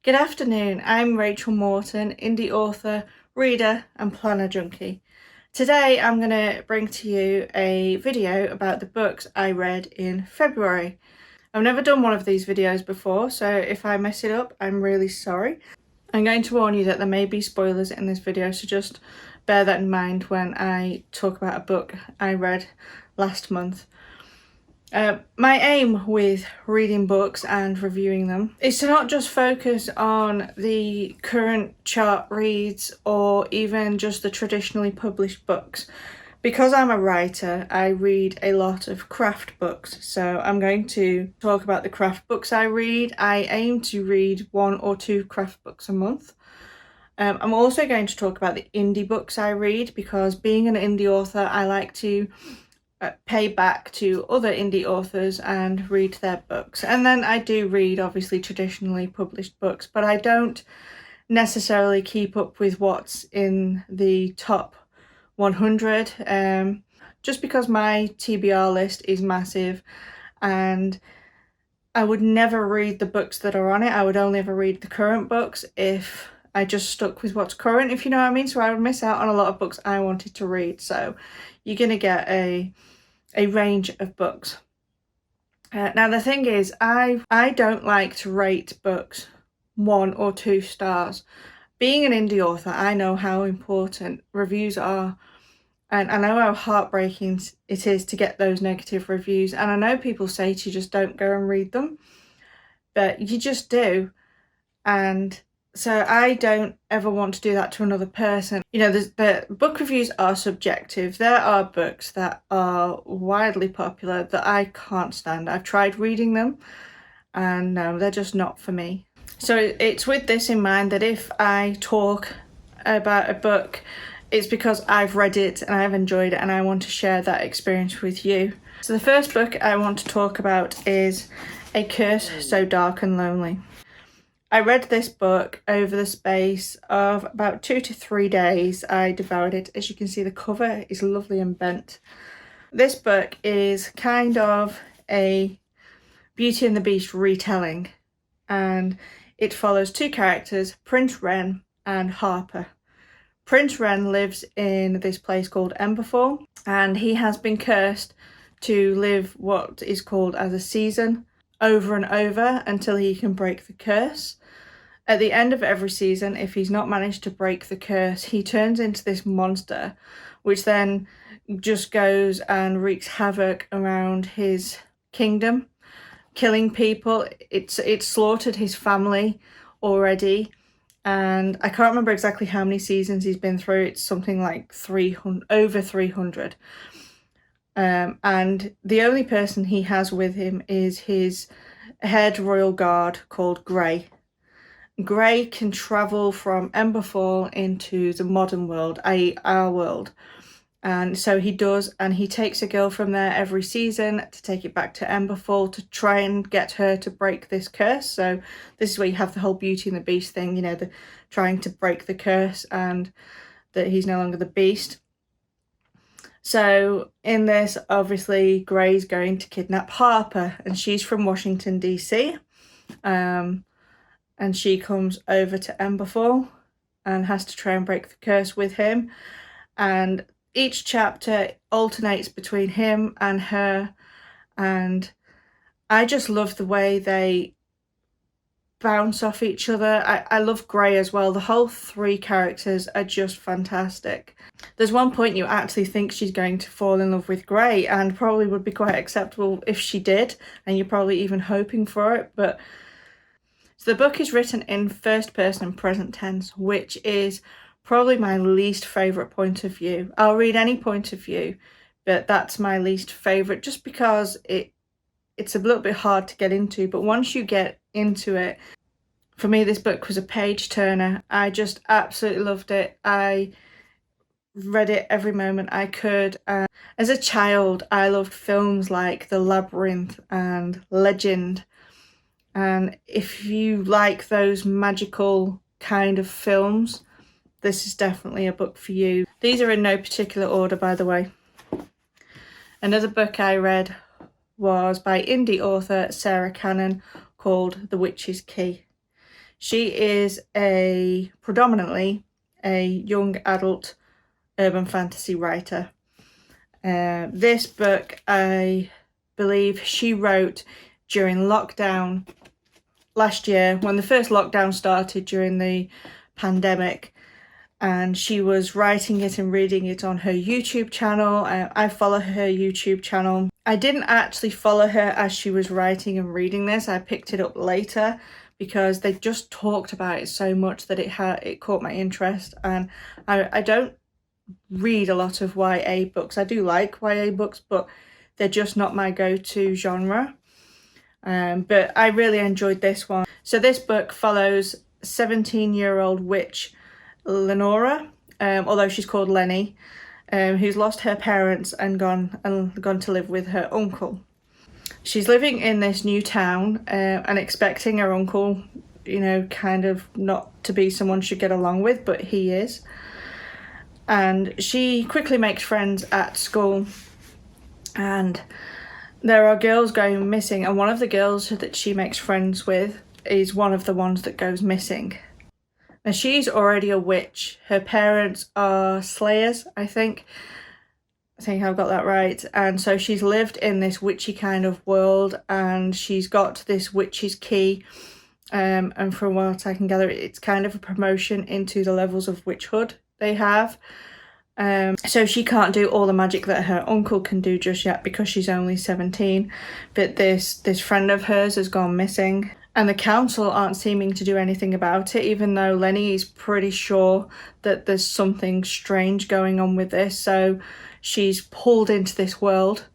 Good afternoon, I'm Rachel Morton, indie author, reader and planner junkie. Today I'm going to bring to you a video about the books I read in February. I've never done one of these videos before, so if I mess it up, I'm really sorry. I'm going to warn you that there may be spoilers in this video, so just bear that in mind when I talk about a book I read last month. My aim with reading books and reviewing them is to not just focus on the current chart reads or even just the traditionally published books. Because I'm a writer, I read a lot of craft books, so I'm going to talk about the craft books I read. I aim to read 1 or 2 craft books a month. I'm also going to talk about the indie books I read, because being an indie author, I like to pay back to other indie authors and read their books. And then I do read obviously traditionally published books, but I don't necessarily keep up with what's in the top 100 just because my TBR list is massive and I would never read the books that are on it. I would only ever read the current books if I just stuck with what's current, if you know what I mean. So I would miss out on a lot of books I wanted to read. So you're going to get a range of books. Now the thing is, I don't like to rate books 1 or 2 stars. Being an indie author, I know how important reviews are, and I know how heartbreaking it is to get those negative reviews, and I know people say to you just don't go and read them, but you just do. And so I don't ever want to do that to another person. You know, the book reviews are subjective. There are books that are widely popular that I can't stand. I've tried reading them and no, they're just not for me. So it's with this in mind that if I talk about a book, it's because I've read it and I've enjoyed it and I want to share that experience with you. So the first book I want to talk about is A Curse So Dark and Lonely. I read this book over the space of about 2 to 3 days. I devoured it. As you can see, the cover is lovely and bent. This book is kind of a Beauty and the Beast retelling, and it follows 2 characters, Prince Wren and Harper. Prince Wren lives in this place called Emberfall, and he has been cursed to live what is called as a season over and over until he can break the curse. At the end of every season, if he's not managed to break the curse, he turns into this monster, which then just goes and wreaks havoc around his kingdom, killing people. It's slaughtered his family already, and I can't remember exactly how many seasons he's been through. It's something like 300, over 300. And the only person he has with him is his head royal guard called Grey. Grey can travel from Emberfall into the modern world, i.e. our world. And so he does, and he takes a girl from there every season to take it back to Emberfall to try and get her to break this curse. So this is where you have the whole Beauty and the Beast thing, you know, the trying to break the curse and that he's no longer the Beast. So in this, obviously, Grey's going to kidnap Harper, and she's from Washington, DC. And she comes over to Emberfall and has to try and break the curse with him. And each chapter alternates between him and her. And I just love the way they bounce off each other. I love Grey as well. The whole 3 characters are just fantastic. There's one point you actually think she's going to fall in love with Grey, and probably would be quite acceptable if she did. And you're probably even hoping for it. But so the book is written in first person present tense, which is probably my least favourite point of view. I'll read any point of view, but that's my least favourite just because it's a little bit hard to get into. But once you get into it, for me this book was a page turner. I just absolutely loved it. I read it every moment I could. As a child, I loved films like The Labyrinth and Legend. And if you like those magical kind of films, this is definitely a book for you. These are in no particular order, by the way. Another book I read was by indie author Sarah Cannon called The Witch's Key. She is predominantly a young adult urban fantasy writer. This book, I believe she wrote during lockdown last year, when the first lockdown started during the pandemic, and she was writing it and reading it on her YouTube channel. I follow her YouTube channel. I didn't actually follow her as she was writing and reading this. I picked it up later because they just talked about it so much that it caught my interest. And I don't read a lot of YA books. I do like YA books, but they're just not my go-to genre. But I really enjoyed this one. So this book follows 17-year-old witch Lenora, although she's called Lenny, who's lost her parents and gone to live with her uncle. She's living in this new town and expecting her uncle, you know, kind of not to be someone she'd get along with, but he is. And she quickly makes friends at school, and there are girls going missing, and one of the girls that she makes friends with is one of the ones that goes missing. Now, she's already a witch. Her parents are slayers, I think. I think I've got that right. And so she's lived in this witchy kind of world, and she's got this witch's key. And from what I can gather, it's kind of a promotion into the levels of witchhood they have. So she can't do all the magic that her uncle can do just yet because she's only 17. But this friend of hers has gone missing, and the council aren't seeming to do anything about it, even though Lenny is pretty sure that there's something strange going on with this. So she's pulled into this world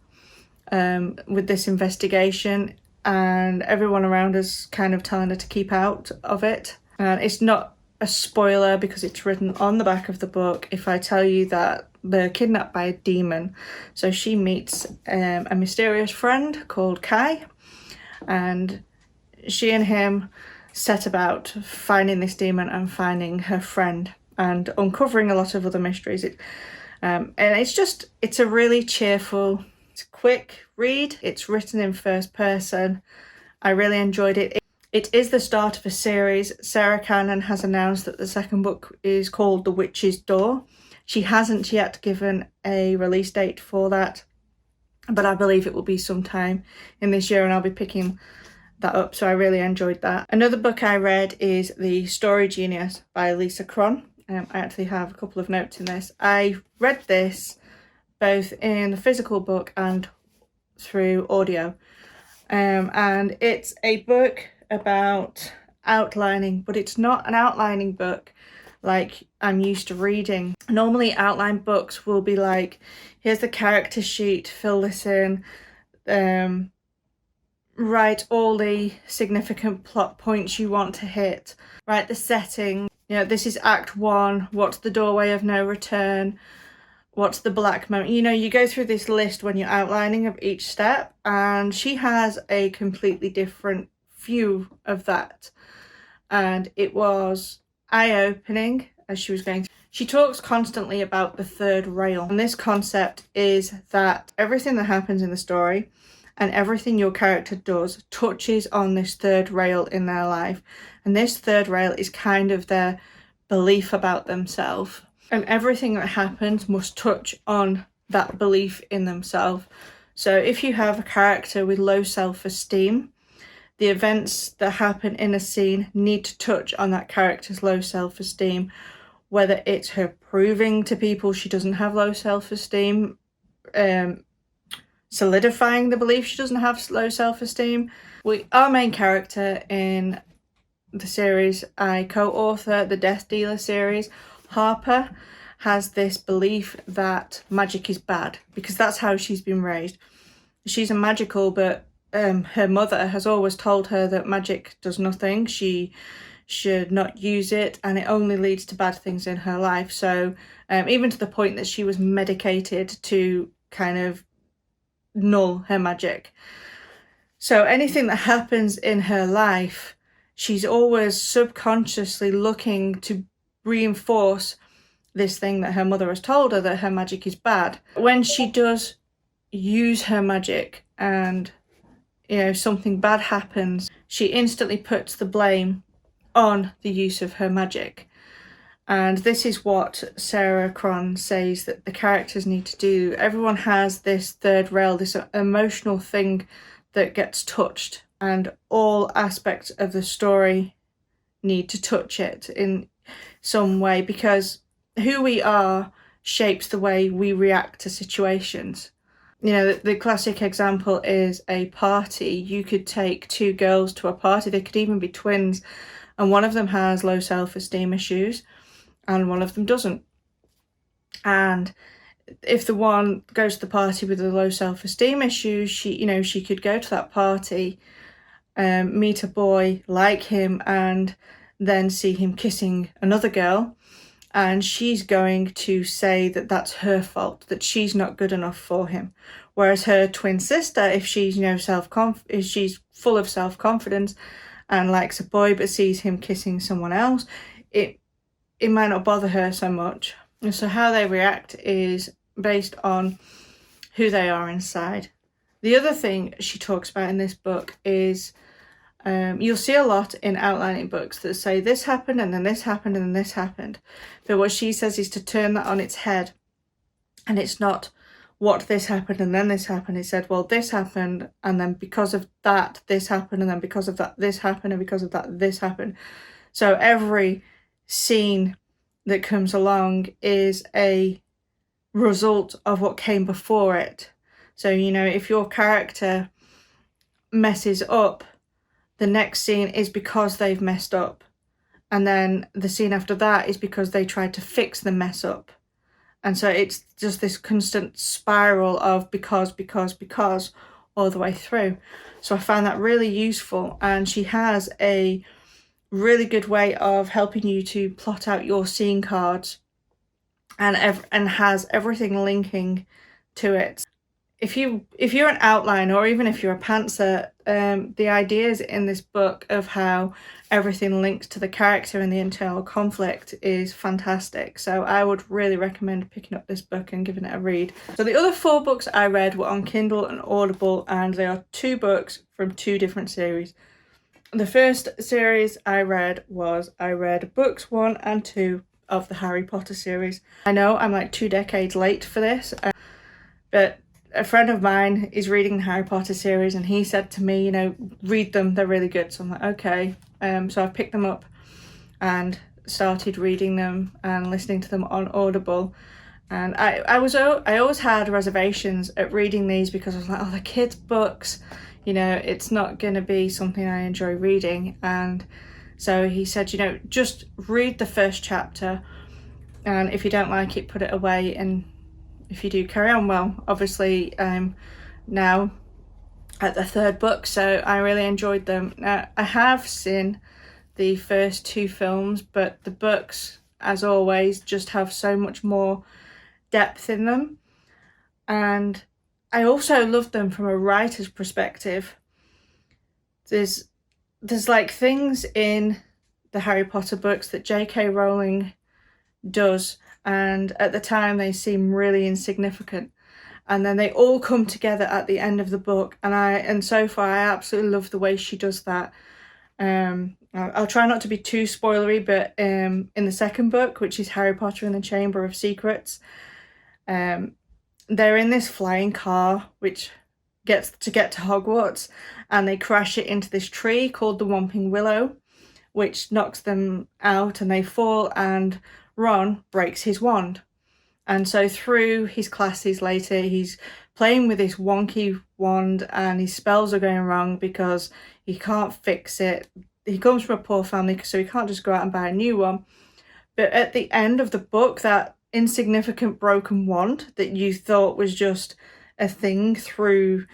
with this investigation, and everyone around us kind of telling her to keep out of it. And it's not a spoiler because it's written on the back of the book if I tell you that they're kidnapped by a demon. So she meets a mysterious friend called Kai, and she and him set about finding this demon and finding her friend and uncovering a lot of other mysteries. And it's a really cheerful, it's a quick read. It's written in first person. I really enjoyed it. It is the start of a series. Sarah Cannon has announced that the second book is called The Witch's Door. She hasn't yet given a release date for that, but I believe it will be sometime in this year, and I'll be picking that up. So I really enjoyed that. Another book I read is The Story Genius by Lisa Cron. I actually have a couple of notes in this. I read this both in the physical book and through audio. And it's a book about outlining, but it's not an outlining book like I'm used to reading. Normally outline books will be like, here's the character sheet, fill this in, write all the significant plot points you want to hit, write the setting, you know, this is act 1, what's the doorway of no return, what's the black moment, you know, you go through this list when you're outlining of each step, and she has a completely different view of that, and it was eye-opening as she was going through. She talks constantly about the third rail, and this concept is that everything that happens in the story and everything your character does touches on this third rail in their life. And this third rail is kind of their belief about themselves. And everything that happens must touch on that belief in themselves. So if you have a character with low self-esteem, the events that happen in a scene need to touch on that character's low self-esteem, whether it's her proving to people she doesn't have low self-esteem, solidifying the belief she doesn't have low self-esteem. Our main character in the series I co-author, the Death Dealer series, Harper, has this belief that magic is bad because that's how she's been raised. She's a magical, but her mother has always told her that magic does nothing. She should not use it, and it only leads to bad things in her life. So even to the point that she was medicated to kind of null her magic. So anything that happens in her life, she's always subconsciously looking to reinforce this thing that her mother has told her, that her magic is bad. When she does use her magic and, you know, something bad happens, she instantly puts the blame on the use of her magic. And this is what Sarah Cron says that the characters need to do. Everyone has this third rail, this emotional thing that gets touched, and all aspects of the story need to touch it in some way, because who we are shapes the way we react to situations. You know, the classic example is a party. You could take two girls to a party, they could even be twins, and one of them has low self-esteem issues and one of them doesn't. And if the one goes to the party with the low self-esteem issues, she could go to that party, meet a boy, like him, and then see him kissing another girl, and she's going to say that that's her fault, that she's not good enough for him. Whereas her twin sister, if she's if she's full of self-confidence and likes a boy but sees him kissing someone else, it might not bother her so much. And so how they react is based on who they are inside. The other thing she talks about in this book is you'll see a lot in outlining books that say this happened and then this happened and then this happened. But what she says is to turn that on its head. And it's not what this happened and then this happened. It said, well, this happened and then because of that, this happened, and then because of that, this happened, and because of that, this happened. So every scene that comes along is a result of what came before it. So, if your character messes up, the next scene is because they've messed up. And then the scene after that is because they tried to fix the mess up. And so it's just this constant spiral of because, all the way through. So I found that really useful. And she has a really good way of helping you to plot out your scene cards and has everything linking to it. If you're an outliner, or even if you're a pantser, the ideas in this book of how everything links to the character and the internal conflict is fantastic. So I would really recommend picking up this book and giving it a read. So the other 4 books I read were on Kindle and Audible, and they are 2 books from 2 different series. The first series I read books 1 and 2 of the Harry Potter series. I know I'm like 2 decades late for this, but a friend of mine is reading the Harry Potter series and he said to me, read them, they're really good. So I'm like, okay. So I've picked them up and started reading them and listening to them on Audible. And I always had reservations at reading these because I was like, oh, the kids' books, it's not going to be something I enjoy reading. And so he said, just read the first chapter, and if you don't like it, put it away, and if you do, carry on. Well, obviously I'm now at the 3rd book, so I really enjoyed them. Now, I have seen the first 2 films, but the books, as always, just have so much more depth in them. And I also love them from a writer's perspective. There's like things in the Harry Potter books that J.K. Rowling does, and at the time they seem really insignificant, and then they all come together at the end of the book, and so far I absolutely love the way she does that. I'll try not to be too spoilery, but in the 2nd book, which is Harry Potter and the Chamber of Secrets, they're in this flying car which gets to get to Hogwarts, and they crash it into this tree called the Whomping Willow, which knocks them out and they fall, and Ron breaks his wand. And so through his classes later, he's playing with this wonky wand and his spells are going wrong because he can't fix it. He comes from a poor family, so he can't just go out and buy a new one. But at the end of the book, that insignificant broken wand that you thought was just a thing through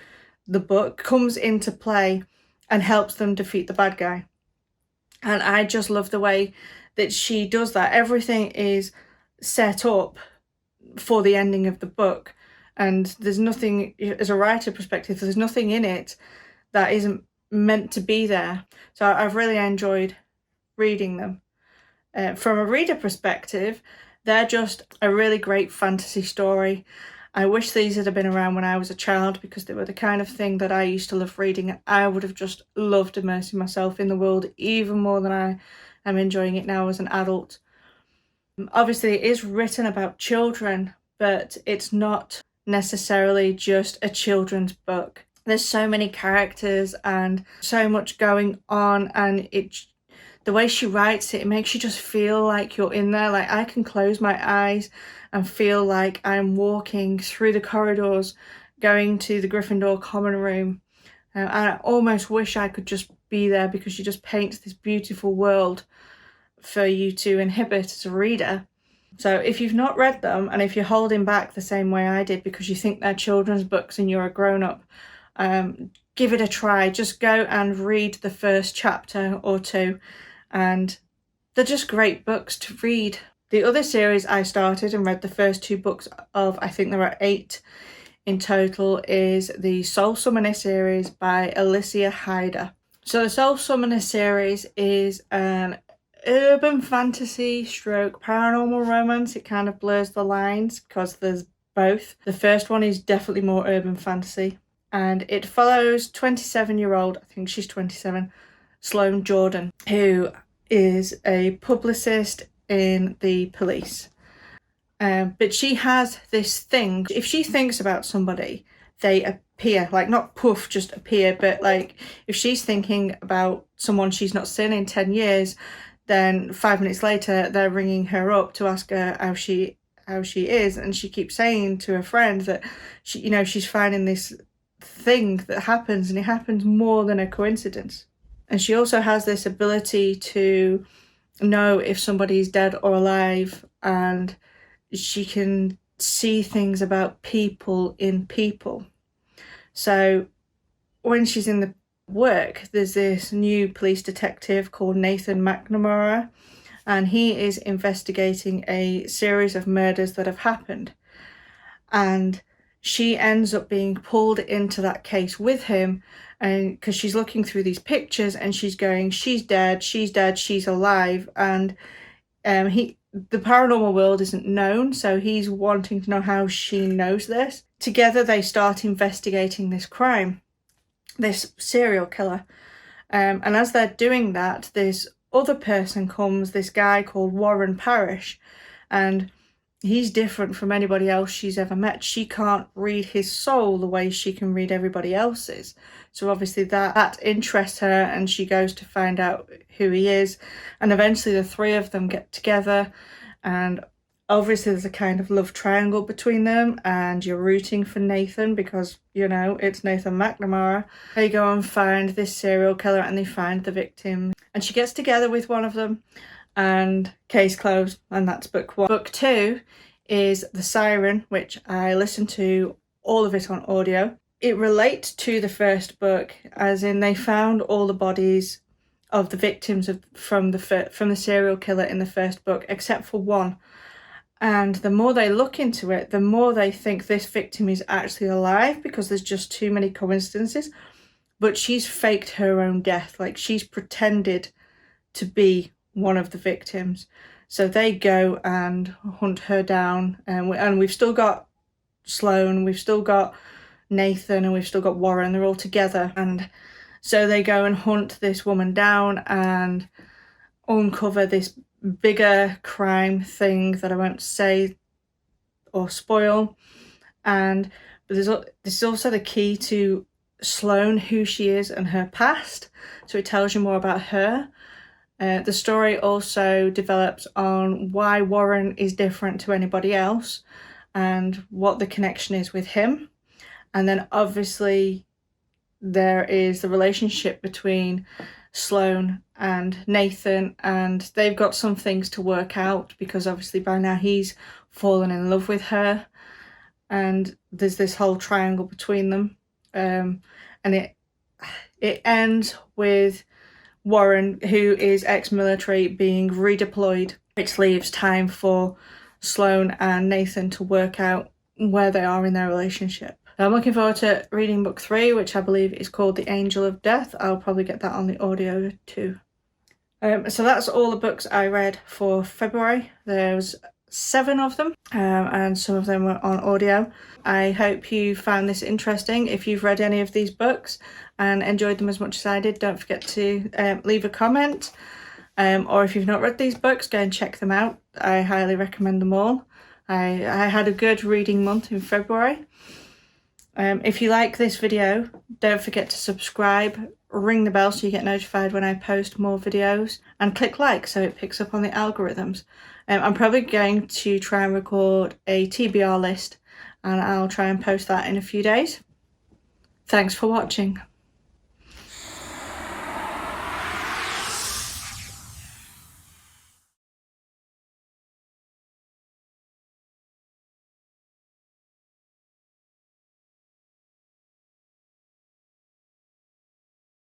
the book comes into play and helps them defeat the bad guy. And I just love the way that she does that. Everything is set up for the ending of the book, and there's nothing, as a writer perspective, there's nothing in it that isn't meant to be there. So I've really enjoyed reading them. From a reader perspective, they're just a really great fantasy story. I wish these had been around when I was a child, because they were the kind of thing that I used to love reading. I would have just loved immersing myself in the world even more than I I'm enjoying it now as an adult. Obviously, it is written about children, but it's not necessarily just a children's book. There's so many characters and so much going on, and the way she writes it, it makes you just feel like you're in there. Like, I can close my eyes and feel like I'm walking through the corridors going to the Gryffindor common room, and I almost wish I could just be there, because she just paints this beautiful world for you to inhabit as a reader. So if you've not read them, and if you're holding back the same way I did because you think they're children's books and you're a grown-up, give it a try. Just go and read the first chapter or two, and they're just great books to read. The other series I started and read the first 2 books of, I think there are 8 in total, is the Soul Summoner series by Alicia Hyder. So the Soul Summoner series is an urban fantasy stroke paranormal romance. It kind of blurs the lines because there's both. The first one is definitely more urban fantasy, and it follows 27-year-old, I think she's 27, Sloane Jordan, who is a publicist in the police. But she has this thing, if she thinks about somebody, they appear, like not poof, just appear, but like if she's thinking about someone she's not seen in 10 years, then 5 minutes later they're ringing her up to ask her how she is, and she keeps saying to her friend that she's finding this thing that happens, and it happens more than a coincidence. And she also has this ability to know if somebody's dead or alive, and she can see things about people in people. So when she's in the work, there's this new police detective called Nathan McNamara, and he is investigating a series of murders that have happened, and she ends up being pulled into that case with him, and because she's looking through these pictures and she's going, she's dead, she's alive, and the paranormal world isn't known, so he's wanting to know how she knows this. Together they start investigating this crime, this serial killer, and as they're doing that, this other person comes, this guy called Warren Parrish, and he's different from anybody else she's ever met. She can't read his soul the way she can read everybody else's. So obviously that interests her, and she goes to find out who he is. And eventually the 3 of them get together, and obviously there's a kind of love triangle between them, and you're rooting for Nathan because, it's Nathan McNamara. They go and find this serial killer, and they find the victim, and she gets together with one of them, and case closed, and that's book 1. Book 2 is The Siren, which I listened to all of it on audio. It relates to the first book, as in they found all the bodies of the victims from the serial killer in the first book, except for one. And the more they look into it, the more they think this victim is actually alive, because there's just too many coincidences. But she's faked her own death, like she's pretended to be one of the victims. So they go and hunt her down, and we've still got Sloane, we've still got Nathan, and we've still got Warren. They're all together, and so they go and hunt this woman down and uncover this bigger crime thing that I won't say or spoil. But this is also the key to Sloane, who she is and her past, so it tells you more about her. The story also develops on why Warren is different to anybody else and what the connection is with him. And then obviously there is the relationship between Sloane and Nathan, and they've got some things to work out, because obviously by now he's fallen in love with her, and there's this whole triangle between them. And it ends with Warren, who is ex-military, being redeployed, which leaves time for Sloane and Nathan to work out where they are in their relationship. I'm looking forward to reading book 3, which I believe is called The Angel of Death. I'll probably get that on the audio too. So that's all the books I read for February. There's 7 of them, and some of them were on audio. I hope you found this interesting. If you've read any of these books and enjoyed them as much as I did, don't forget to leave a comment. or if you've not read these books, go and check them out. I highly recommend them all. I had a good reading month in February. If you like this video, don't forget to subscribe, ring the bell so you get notified when I post more videos, and click like so it picks up on the algorithms. I'm probably going to try and record a TBR list, and I'll try and post that in a few days. Thanks for watching.